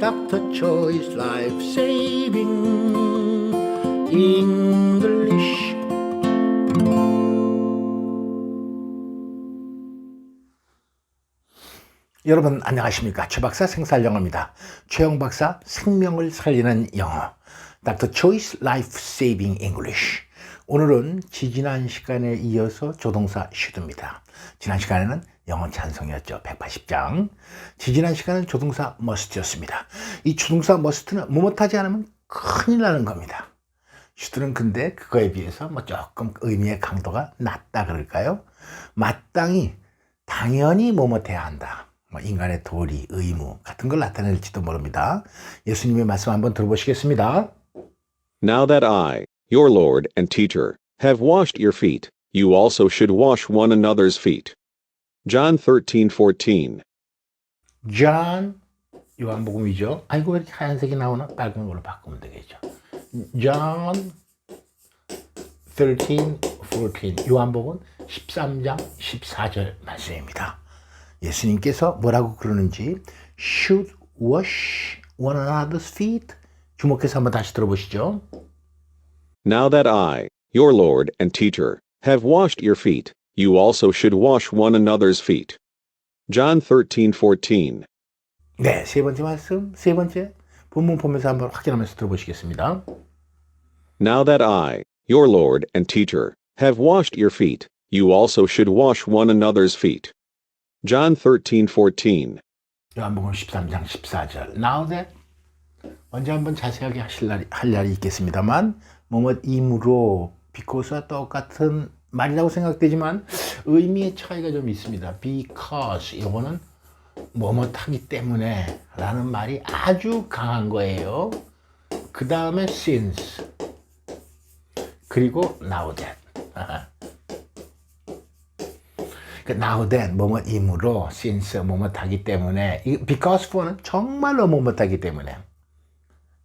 Dr. Choi's Life Saving English. 여러분 안녕하십니까? 최 박사 생살영어입니다. 최영 박사 생명을 살리는 영어 Dr. Choi's Life Saving English. 오늘은 지지난 시간에 이어서 조동사 should입니다. 지난 시간에는 영어 찬송이었죠. 180장. 지지난 시간은 조동사 must였습니다. 이 조동사 must는 뭐뭇하지 않으면 큰일 나는 겁니다. should는 근데 그거에 비해서 조금 의미의 강도가 낮다 그럴까요? 마땅히 당연히 뭐뭇해야 한다. 인간의 도리, 의무 같은 걸 나타낼지도 모릅니다. 예수님의 말씀 한번 들어보시겠습니다. Now that I, your Lord and teacher, have washed your feet, you also should wash one another's feet. John 13:14. John, 요한복음이죠. 아이고 왜 이렇게 하얀색이 나오나? 빨간 걸로 바꾸면 되겠죠. John 13:14. 요한복음 13장 14절 말씀입니다. 예수님께서 뭐라고 그러는지 should wash one another's feet. 주목해서 한번 다시 들어보시죠. Now that I, your Lord and teacher, have washed your feet, you also should wash one another's feet. John 13:14. 네, 세 번째 말씀, 세 번째 본문 보면서 한번 확인하면서 들어보시겠습니다. Now that I, your Lord and teacher, have washed your feet, you also should wash one another's feet. John 13:14. 요한복음 13장 14절. Now that 언제 한번 자세하게 할 날이 있겠습니다만 뭐뭐임으로 because와 똑같은 말이라고 생각되지만 의미의 차이가 좀 있습니다. Because 이거는 뭐뭐하기 때문에 라는 말이 아주 강한 거예요. 그 다음에 since 그리고 now that. now that 뭐뭐임으로 since 뭐뭐하기 때문에 because for는 정말로 뭐뭐하기 때문에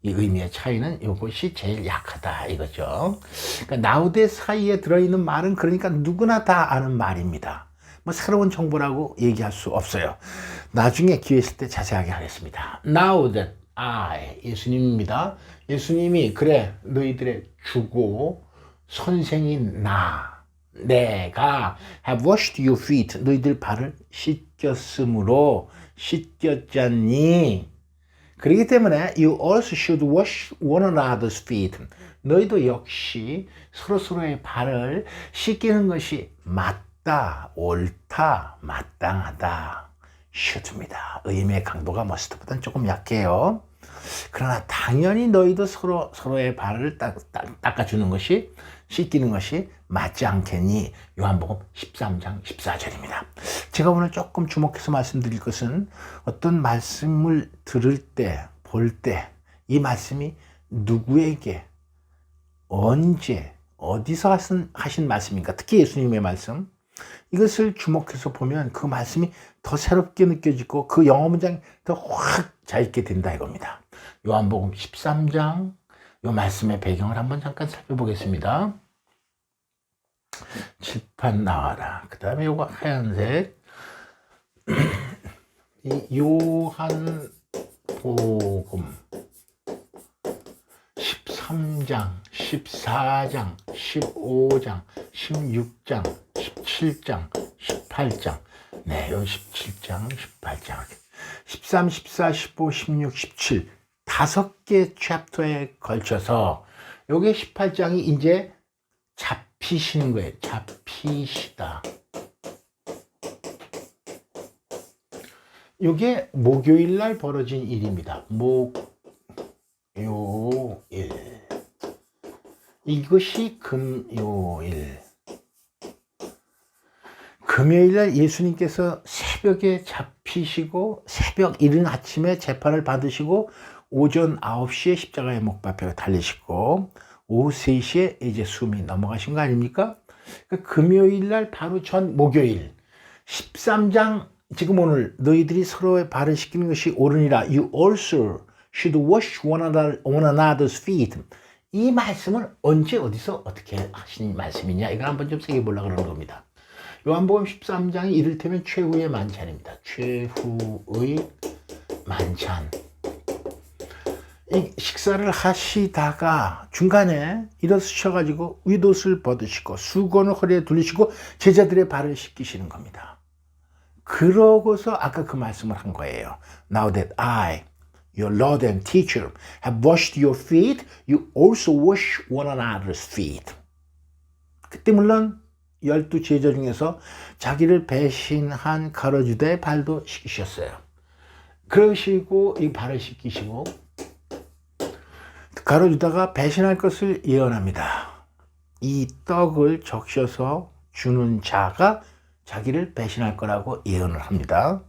이 의미의 차이는 이것이 제일 약하다 이거죠. 그러니까 now that 사이에 들어있는 말은 그러니까 누구나 다 아는 말입니다. 새로운 정보라고 얘기할 수 없어요. 나중에 기회 있을 때 자세하게 하겠습니다. Now that I 예수님입니다. 예수님이 그래 너희들의 주고 선생인 내가 have washed your feet 너희들 발을 씻겼으므로 씻겼잖니. 그렇기 때문에 you also should wash one another's feet 너희도 역시 서로서로의 발을 씻기는 것이 맞다, 옳다, 마땅하다 should입니다. 의미의 강도가 must보다는 조금 약해요. 그러나 당연히 너희도 서로의 발을 닦아주는 것이 씻기는 것이 맞지 않겠니? 요한복음 13장 14절입니다. 제가 오늘 조금 주목해서 말씀드릴 것은 어떤 말씀을 들을 때, 볼 때 이 말씀이 누구에게, 언제, 어디서 하신 말씀인가? 특히 예수님의 말씀. 이것을 주목해서 보면 그 말씀이 더 새롭게 느껴지고 그 영어 문장이 더 확 자있게 된다 이겁니다. 요한복음 13장 이 말씀의 배경을 한번 잠깐 살펴보겠습니다. 칠판 나와라. 그 다음에 요거 하얀색 이 요한복음 13장, 14장, 15장, 16장, 17장, 18장 네, 요 17장, 18장 13, 14, 15, 16, 17 5개 챕터에 걸쳐서 요게 18장이 이제 잡히시는 거예요. 잡히시다. 요게 목요일 날 벌어진 일입니다. 목요일. 이것이 금요일. 금요일 날 예수님께서 새벽에 잡히시고 새벽 이른 아침에 재판을 받으시고 오전 9시에 십자가에 못 박혀 달리시고 오후 3시에 이제 숨이 넘어가신 거 아닙니까? 그러니까 금요일 날 바로 전 목요일 13장 지금 오늘 너희들이 서로의 발을 씻기는 것이 옳으니라 You also should wash one another's feet 이 말씀은 언제 어디서 어떻게 하신 말씀이냐 이걸 한번 좀 새겨보려고 그러는 겁니다. 요한복음 13장이 이를테면 최후의 만찬입니다. 최후의 만찬 이 식사를 하시다가 중간에 일어서셔가지고 윗옷을 벗으시고 수건을 허리에 둘리시고 제자들의 발을 씻기시는 겁니다. 그러고서 아까 그 말씀을 한 거예요. Now that I, your Lord and teacher, have washed your feet, you also wash one another's feet. 그때 물론 12 제자 중에서 자기를 배신한 가룟유다의 발도 씻기셨어요. 그러시고 이 발을 씻기시고 가룟유다가 배신할 것을 예언합니다. 이 떡을 적셔서 주는 자가 자기를 배신할 거라고 예언을 합니다.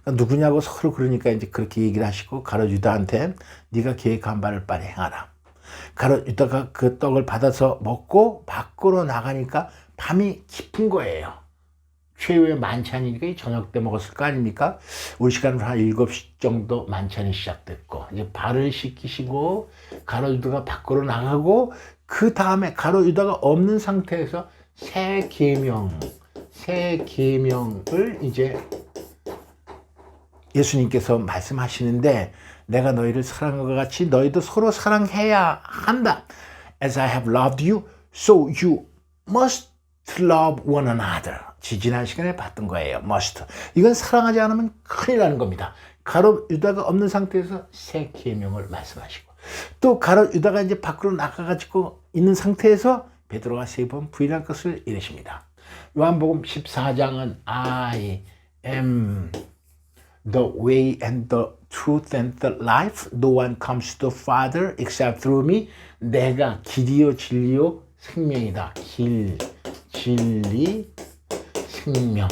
그러니까 누구냐고 서로 그러니까 이제 그렇게 얘기를 하시고 가룟유다한테 네가 계획한 바를 빨리 행하라. 가룟유다가 그 떡을 받아서 먹고 밖으로 나가니까 밤이 깊은 거예요. 최후의 만찬이니까 저녁 때 먹었을 거 아닙니까? 우리 시간으로 한 7시 정도 만찬이 시작됐고 이제 발을 씻기시고 가룟유다가 밖으로 나가고 그 다음에 가룟유다가 없는 상태에서 새 계명을 이제 예수님께서 말씀하시는데 내가 너희를 사랑한 것 같이 너희도 서로 사랑해야 한다. As I have loved you, so you must love one another. 지난 시간에 봤던 거예요. must. 이건 사랑하지 않으면 큰일 나는 겁니다. 가룟유다가 없는 상태에서 새 계명을 말씀하시고 또 가룟유다가 이제 밖으로 나가가지고 있는 상태에서 베드로가 3번 부인할 것을 이르십니다. 요한복음 14장은 I am the way and the truth and the life. No one comes to the Father except through me. 내가 길이요 진리요 생명이다. 길, 진리, 생명.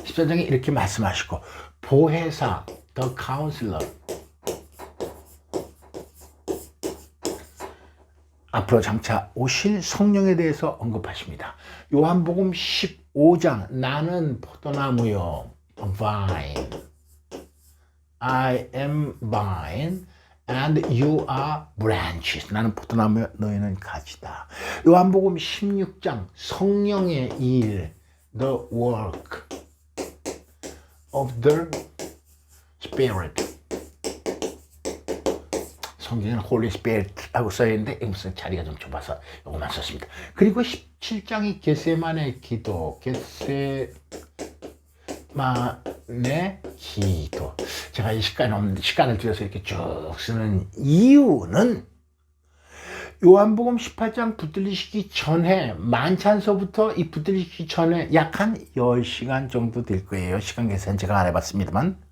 14장에 이렇게 말씀하시고 보혜사, the counselor. 앞으로 장차 오실 성령에 대해서 언급하십니다. 요한복음 15장 나는 포도나무요 vine I am vine and you are branches. 나는 포도나무요 너희는 가지다. 요한복음 16장 성령의 일 the work of the Spirit. 성경에는 Holy Spirit라고 써있는데 무슨 자리가 좀 좁아서 이것만 썼습니다. 그리고 17장이 겟세만의 기도, 겟세만의 기도. 제가 이 시간이 없는데 시간을 들여서 이렇게 쭉 쓰는 이유는 요한복음 18장 붙들리시기 전에 만찬서부터 이 붙들리시기 전에 약 한 10시간 정도 될 거예요. 시간 계산 제가 안 해봤습니다만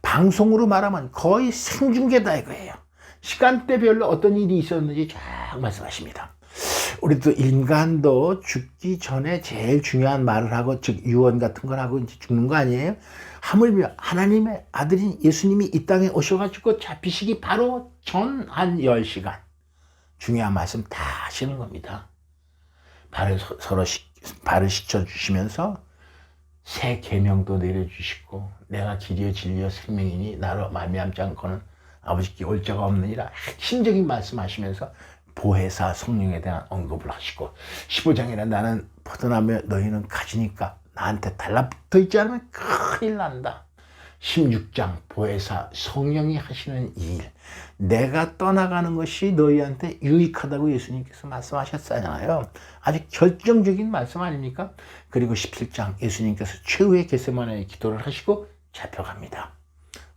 방송으로 말하면 거의 생중계다 이거예요. 시간대별로 어떤 일이 있었는지 쫙 말씀하십니다. 우리도 인간도 죽기 전에 제일 중요한 말을 하고 즉 유언 같은 걸 하고 이제 죽는 거 아니에요? 하물며 하나님의 아들인 예수님이 이 땅에 오셔가지고 잡히시기 바로 전 한 10시간 중요한 말씀 다 하시는 겁니다. 발을 씻겨주시면서 새 계명도 내려주시고 내가 길이요 진리요 생명이니 나로 말미암지 않고는 아버지께 올 자가 없느니라 핵심적인 말씀하시면서 보혜사 성령에 대한 언급을 하시고 15장에는 나는 포도나무 너희는 가지니까 나한테 달라붙어 있지 않으면 큰일 난다. 16장 보혜사 성령이 하시는 일 내가 떠나가는 것이 너희한테 유익하다고 예수님께서 말씀하셨잖아요. 아주 결정적인 말씀 아닙니까? 그리고 17장 예수님께서 최후의 겟세마네의 기도를 하시고 잡혀갑니다.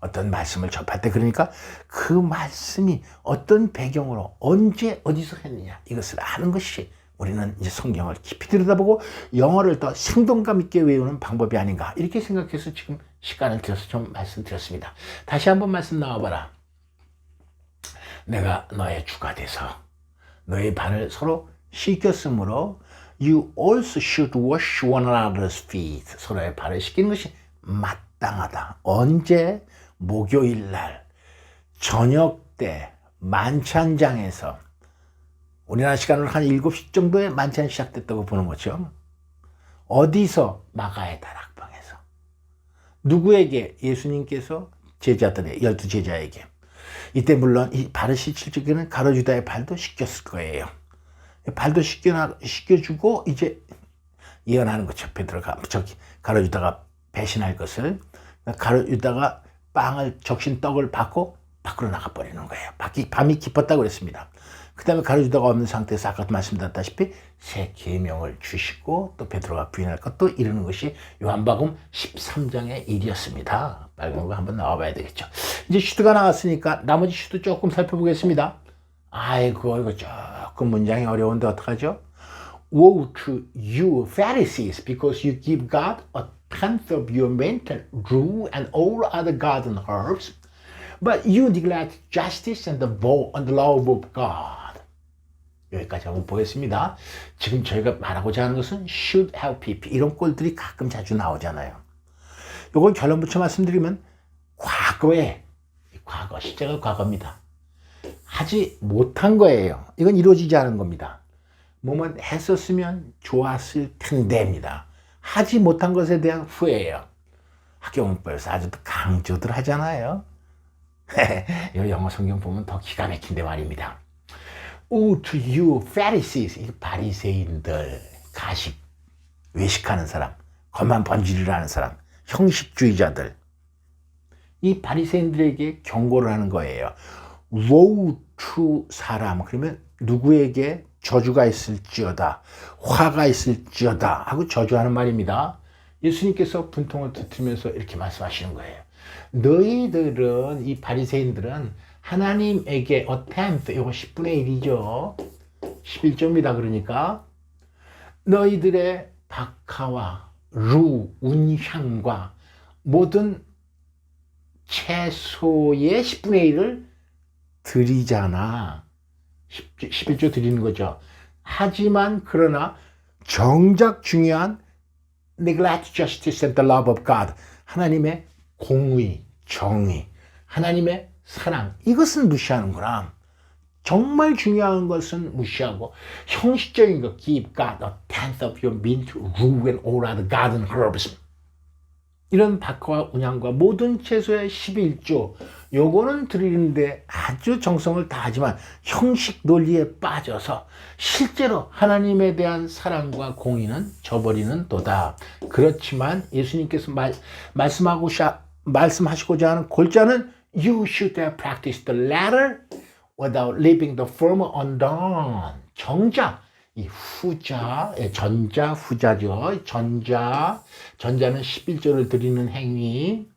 어떤 말씀을 접할 때 그러니까 그 말씀이 어떤 배경으로 언제 어디서 했느냐 이것을 아는 것이 우리는 이제 성경을 깊이 들여다보고 영어를 더 생동감 있게 외우는 방법이 아닌가 이렇게 생각해서 지금 시간을 들여서 좀 말씀드렸습니다. 다시 한번 말씀 나와봐라. 내가 너의 주가 돼서 너의 발을 서로 씻겼으므로 You also should wash one another's feet. 서로의 발을 씻기는 것이 마땅하다. 언제? 목요일 날 저녁 때 만찬장에서 우리나라 시간으로 한 7시 정도에 만찬이 시작됐다고 보는 거죠. 어디서? 마가의 다락방에서. 누구에게? 예수님께서 제자들의 12 제자에게. 이때 물론 이 발을 씻을 적에는 가룟유다의 발도 씻겼을 거예요. 발도 씻겨주고 이제 예언하는 거죠. 베드로가 가룟유다가 배신할 것을. 가룟유다가 빵을 적신 떡을 받고 밖으로 나가버리는 거예요. 밤이 깊었다고 그랬습니다. 그 다음에 가르치다가 없는 상태에서 아까도 말씀드렸다시피 새 계명을 주시고 또 베드로가 부인할 것도 이루는 것이 요한복음 13장의 일이었습니다. 빨간 거 한번 나와봐야 되겠죠. 이제 슈트가 나왔으니까 나머지 슈트 조금 살펴보겠습니다. 아이고 이거 조금 문장이 어려운데 어떡하죠? Woe to you Pharisees because you give God a tenth of your mint, rue and all other garden herbs, but you neglect justice and the law of God. 여기까지 한번 보겠습니다. 지금 저희가 말하고자 하는 것은 should have people 이런 꼴들이 가끔 자주 나오잖아요. 요걸 결론 붙여 말씀드리면 과거 시제가 과거입니다. 하지 못한 거예요. 이건 이루어지지 않은 겁니다. 뭐만 했었으면 좋았을 텐데입니다. 하지 못한 것에 대한 후회예요. 학교 문법에서 아주 강조들 하잖아요. 이 영어 성경 보면 더 기가 막힌데 말입니다. Woe to you Pharisees, 이 바리새인들, 가식, 외식하는 사람, 겉만 번지르라는 사람, 형식주의자들. 이 바리새인들에게 경고를 하는 거예요. Woe to 사람, 그러면 누구에게 저주가 있을지어다, 화가 있을지어다 하고 저주하는 말입니다. 예수님께서 분통을 터뜨리면서 이렇게 말씀하시는 거예요. 너희들은, 이 바리새인들은 하나님에게 attempt, 이거 10분의 1이죠. 11조입니다. 그러니까 너희들의 박하와 루, 운향과 모든 채소의 10분의 1을 드리잖아. 11조 드리는 거죠. 하지만 그러나 정작 중요한 neglect justice and the love of God, 하나님의 공의, 정의, 하나님의 사랑, 이것은 무시하는구나. 정말 중요한 것은 무시하고 형식적인 것, give God a tenth of your mint, rue and all other garden herbs, 이런 박하와 운향과 모든 채소의 11조, 요거는 드리는데 아주 정성을 다하지만 형식 논리에 빠져서 실제로 하나님에 대한 사랑과 공의는 저버리는 도다. 그렇지만 예수님께서 말씀하시고자 하는 골자는 You should have practiced the latter without leaving the former undone. 정작 이 후자, 전자, 후자죠. 전자는 11조를 드리는 행위,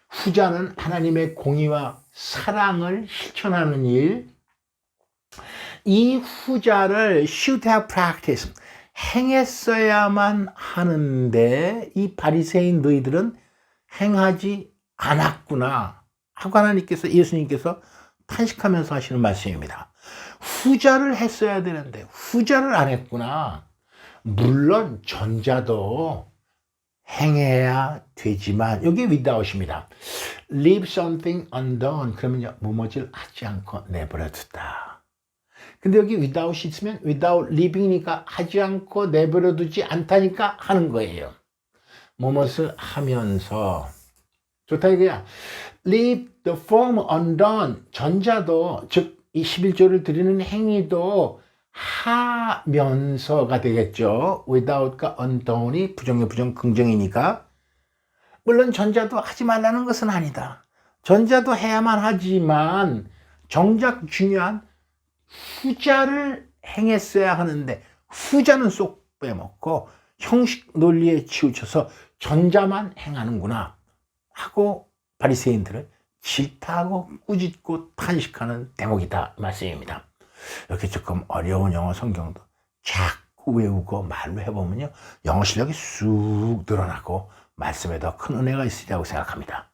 후자는 하나님의 공의와 사랑을 실천하는 일. 이 후자를 should have practiced, 행했어야만 하는데 이 바리새인 너희들은 행하지 않았구나 하고 하나님께서, 예수님께서 탄식하면서 하시는 말씀입니다. 후자를 했어야 되는데 후자를 안 했구나. 물론 전자도 행해야 되지만 여기 without입니다. Leave something undone, 그러면요 뭐뭐를 하지 않고 내버려두다. 근데 여기 without이 있으면 without leaving이니까 하지 않고 내버려두지 않다니까 하는 거예요. 뭐뭇을 하면서. 좋다 이거야. Leave the form undone, 전자도 즉 이 11조를 드리는 행위도 하면서가 되겠죠. without과 undone이 부정의 부정 긍정이니까. 물론 전자도 하지 말라는 것은 아니다. 전자도 해야만 하지만 정작 중요한 후자를 행했어야 하는데 후자는 쏙 빼먹고 형식 논리에 치우쳐서 전자만 행하는구나 하고 바리새인들을 질타하고 꾸짖고 탄식하는 대목이다 말씀입니다. 이렇게 조금 어려운 영어 성경도 자꾸 외우고 말로 해보면요 영어 실력이 쑥 늘어나고 말씀에 더 큰 은혜가 있으리라고 생각합니다.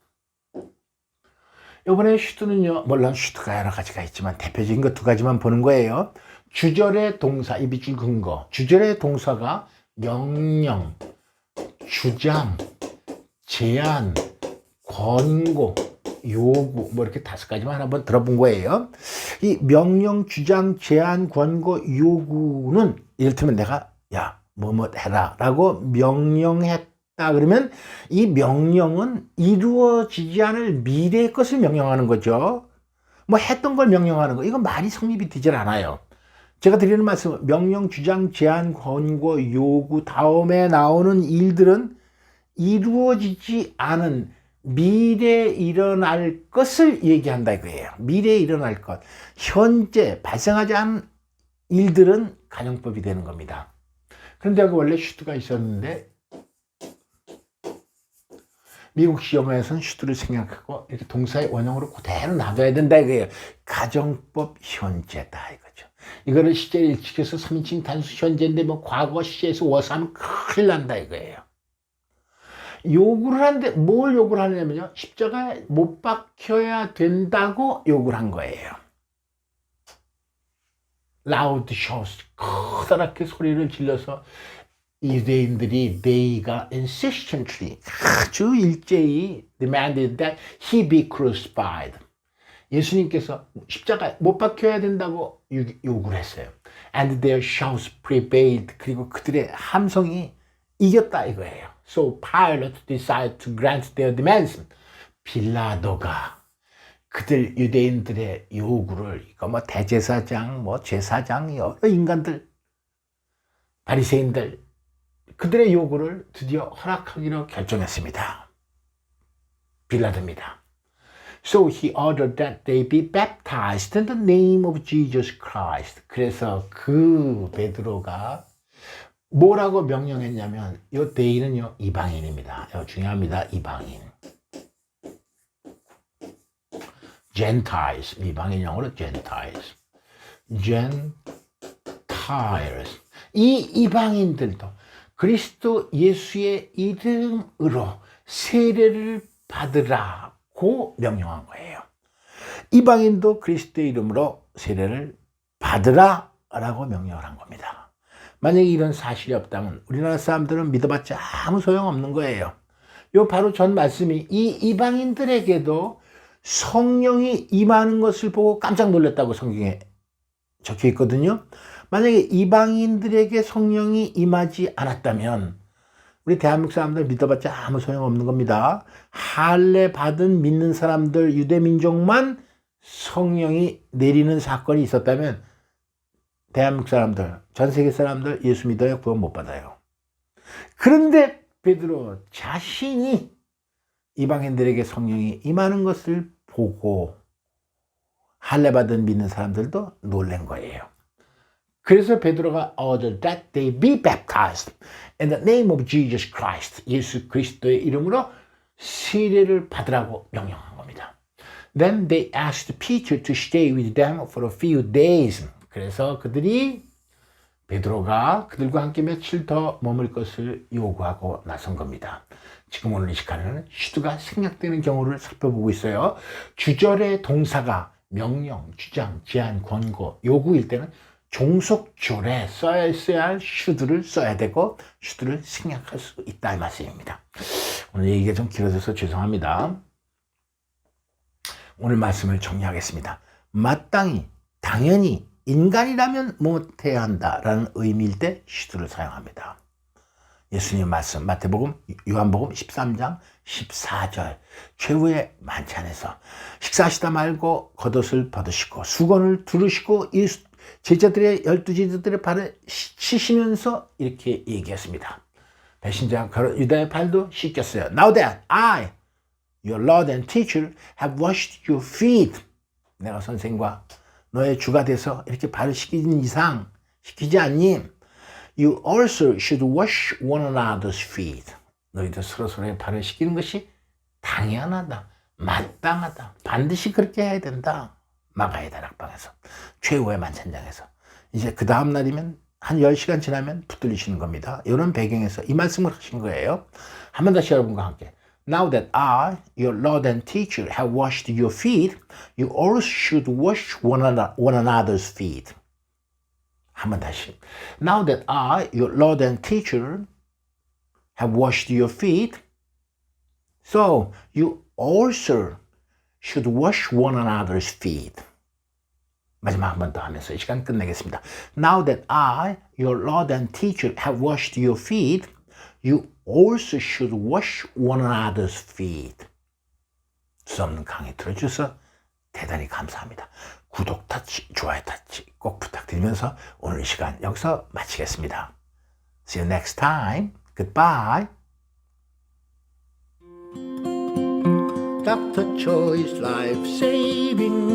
이번에 슈트는요, 물론 슈트가 여러 가지가 있지만 대표적인 거 두 가지만 보는 거예요. 주절의 동사, 이 밑줄 근거. 주절의 동사가 명령, 주장, 제안, 권고, 요구, 뭐 이렇게 5가지만 한번 들어본 거예요. 이 명령, 주장, 제안, 권고, 요구는 이를테면 내가 야, 뭐뭐 해라 라고 명령했다 그러면 이 명령은 이루어지지 않을 미래의 것을 명령하는 거죠. 뭐 했던 걸 명령하는 거, 이건 말이 성립이 되질 않아요. 제가 드리는 말씀, 명령, 주장, 제안, 권고, 요구 다음에 나오는 일들은 이루어지지 않은 미래에 일어날 것을 얘기한다 이거예요. 미래에 일어날 것. 현재 발생하지 않은 일들은 가정법이 되는 겁니다. 그런데 여기 원래 슈드가 있었는데 미국식 영어에서는 슈드를 생략하고 이렇게 동사의 원형으로 그대로 놔둬야 된다 이거예요. 가정법 현재다 이거죠. 이거를 시제를 일치해서 3인칭 단수 현재인데 뭐 과거 시제에서 워서하면 큰일 난다 이거예요. 요구를 하는데 뭘 요구를 하냐면요. 십자가에 못 박혀야 된다고 요구를 한 거예요. loud shouts, 커다랗게 소리를 질러서 유대인들이 they가 insistently 아주 일제히 demanded that he be crucified. 예수님께서 십자가에 못 박혀야 된다고 요구를 했어요. And their shouts prevailed. 그리고 그들의 함성이 이겼다 이거예요. So Pilate decided to grant their demands. 빌라도가 그들 유대인들의 요구를 이거 뭐 대제사장, 뭐 제사장 여러 인간들, 바리새인들 그들의 요구를 드디어 허락하기로 결정했습니다. 빌라도입니다. So he ordered that they be baptized in the name of Jesus Christ. 그래서 그 베드로가 뭐라고 명령했냐면 이 they는요 이방인입니다. 중요합니다. 이방인. Gentiles, 이방인 영어로 Gentiles. Gentiles. 이 이방인들도 그리스도 예수의 이름으로 세례를 받으라고 명령한 거예요. 이방인도 그리스도의 이름으로 세례를 받으라라고 명령을 한 겁니다. 만약에 이런 사실이 없다면 우리나라 사람들은 믿어봤자 아무 소용없는 거예요. 요 바로 전 말씀이 이 이방인들에게도 성령이 임하는 것을 보고 깜짝 놀랐다고 성경에 적혀 있거든요. 만약에 이방인들에게 성령이 임하지 않았다면 우리 대한민국 사람들 믿어봤자 아무 소용없는 겁니다. 할례 받은 믿는 사람들 유대민족만 성령이 내리는 사건이 있었다면 대한민국 사람들, 전 세계 사람들 예수 믿어야 구원 못 받아요. 그런데 베드로 자신이 이방인들에게 성령이 임하는 것을 보고 할례 받은 믿는 사람들도 놀란 거예요. 그래서 베드로가 ordered that they be baptized in the name of Jesus Christ. 예수 그리스도의 이름으로 세례를 받으라고 명령한 겁니다. Then they asked Peter to stay with them for a few days. 그래서 그들이 베드로가 그들과 함께 며칠 더 머물 것을 요구하고 나선 겁니다. 지금 오늘 이 시간에는 슈드가 생략되는 경우를 살펴보고 있어요. 주절의 동사가 명령, 주장, 제안, 권고, 요구일 때는 종속절에 써야 할 슈드를 써야 되고 슈드를 생략할 수 있다 이 말씀입니다. 오늘 얘기가 좀 길어져서 죄송합니다. 오늘 말씀을 정리하겠습니다. 마땅히, 당연히 인간이라면 못해야 한다라는 의미일 때 슈드를 사용합니다. 예수님 말씀 마태복음, 요한복음 13장 14절 최후의 만찬에서 식사하시다 말고 겉옷을 벗으시고 수건을 두르시고 제자들의 12제자들의 발을 씻으시면서 이렇게 얘기했습니다. 배신자 유다의 발도 씻겼어요. Now that I, your Lord and teacher, have washed your feet. 내가 선생과 너의 주가 돼서 이렇게 발을 씻긴 이상 시키지 않니? You also should wash one another's feet. 너희도 서로서로의 발을 씻기는 것이 당연하다, 마땅하다, 반드시 그렇게 해야 된다. 마가의 다락방에서, 최후의 만찬장에서. 이제 그 다음 날이면 한 10시간 지나면 붙들리시는 겁니다. 이런 배경에서 이 말씀을 하신 거예요. 한 번 다시 여러분과 함께. Now that I, your Lord and teacher, have washed your feet, you also should wash one another's feet. 한 번 다시. Now that I, your Lord and teacher, have washed your feet, so you also should wash one another's feet. 마지막 한 번 더 하면서 이 시간 끝내겠습니다. Now that I, your Lord and teacher, have washed your feet, you also should wash one another's feet. 수없는 강의 들어주셔서 대단히 감사합니다. 구독 터치, 좋아요 터치 꼭 부탁드리면서 오늘 이 시간 여기서 마치겠습니다. See you next time. Goodbye. Dr. Choice Life Saving